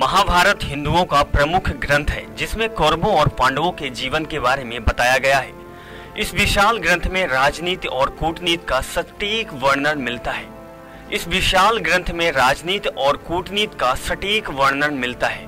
महाभारत हिंदुओं का प्रमुख ग्रंथ है जिसमें कौरवों और पांडवों के जीवन के बारे में बताया गया है। इस विशाल ग्रंथ में राजनीति और कूटनीति का सटीक वर्णन मिलता है।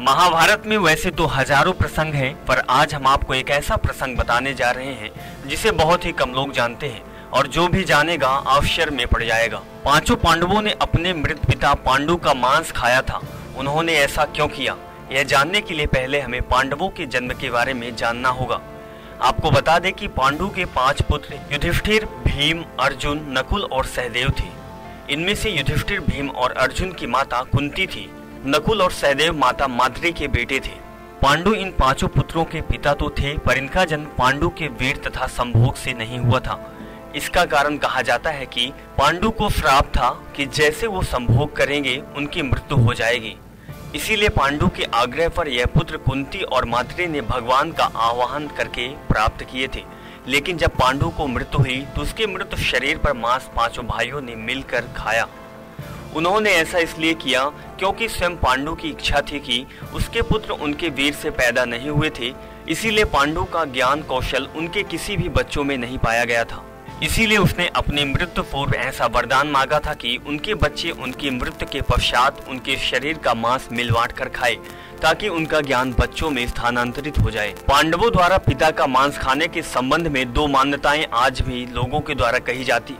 महाभारत में वैसे तो हजारों प्रसंग हैं, पर आज हम आपको एक ऐसा प्रसंग बताने जा रहे हैं जिसे बहुत ही कम लोग जानते हैं और जो भी जानेगा आश्चर्य में पड़ जाएगा। पांचों पांडवों ने अपने मृत पिता पांडु का मांस खाया था। उन्होंने ऐसा क्यों किया, यह जानने के लिए पहले हमें पांडवों के जन्म के बारे में जानना होगा। आपको बता दें कि पांडु के 5 पुत्र युधिष्ठिर, भीम, अर्जुन, नकुल और सहदेव थे। इनमें से युधिष्ठिर, भीम और अर्जुन की माता कुंती थी। नकुल और सहदेव माता माद्री के बेटे थे। पांडु इन 5 पुत्रों के पिता तो थे, पर इनका जन्म पांडु के वीर तथा संभोग से नहीं हुआ था। इसका कारण कहा जाता है कि पांडु को श्राप था कि जैसे वो संभोग करेंगे उनकी मृत्यु हो जाएगी। इसीलिए पांडु के आग्रह पर यह पुत्र कुंती और माद्री ने भगवान का आह्वान करके प्राप्त किए थे। लेकिन जब पांडु को मृत्यु हुई तो उसके मृत शरीर पर मांस 5 भाइयों ने मिलकर खाया। उन्होंने ऐसा इसलिए किया क्योंकि स्वयं पांडु की इच्छा थी कि उसके पुत्र उनके वीर से पैदा नहीं हुए थे। इसीलिए पांडु का ज्ञान कौशल उनके किसी भी बच्चों में नहीं पाया गया था। इसीलिए उसने अपनी मृत्यु पूर्व ऐसा वरदान मांगा था कि उनके बच्चे उनकी मृत्यु के पश्चात उनके शरीर का मांस मिल बांट कर खाए, ताकि उनका ज्ञान बच्चों में स्थानांतरित हो जाए। पांडवों द्वारा पिता का मांस खाने के संबंध में 2 मान्यताएं आज भी लोगों के द्वारा कही जाती।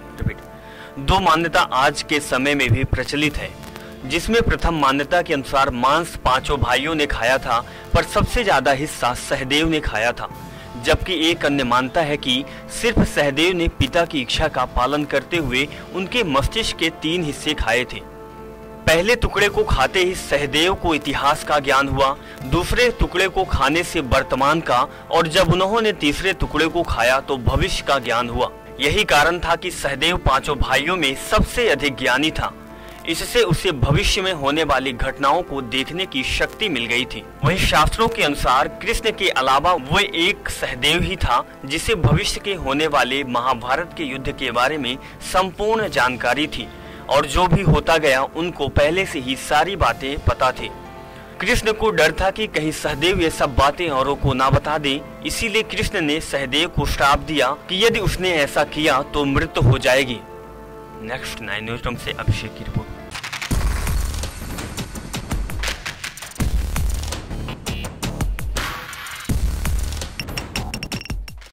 2 मान्यता आज के समय में भी प्रचलित है, जिसमें प्रथम मान्यता के अनुसार मांस 5 भाइयों ने खाया था, पर सबसे ज्यादा हिस्सा सहदेव ने खाया था। जबकि एक अन्य मानता है कि सिर्फ सहदेव ने पिता की इच्छा का पालन करते हुए उनके मस्तिष्क के 3 हिस्से खाए थे। पहले टुकड़े को खाते ही सहदेव को इतिहास का ज्ञान हुआ, दूसरे टुकड़े को खाने से वर्तमान का, और जब उन्होंने तीसरे टुकड़े को खाया तो भविष्य का ज्ञान हुआ। यही कारण था कि सहदेव 5 भाइयों में सबसे अधिक ज्ञानी था। इससे उसे भविष्य में होने वाली घटनाओं को देखने की शक्ति मिल गई थी। वहीं शास्त्रों के अनुसार कृष्ण के अलावा वो एक सहदेव ही था जिसे भविष्य के होने वाले महाभारत के युद्ध के बारे में संपूर्ण जानकारी थी, और जो भी होता गया उनको पहले से ही सारी बातें पता थी। कृष्ण को डर था कि कहीं सहदेव ये सब बातें औरों को ना बता दे। इसीलिए कृष्ण ने सहदेव को श्राप दिया कि यदि उसने ऐसा किया तो मृत्यु हो जाएगी। नेक्स्ट 9 न्यूज़ से अभिषेक की रिपोर्ट।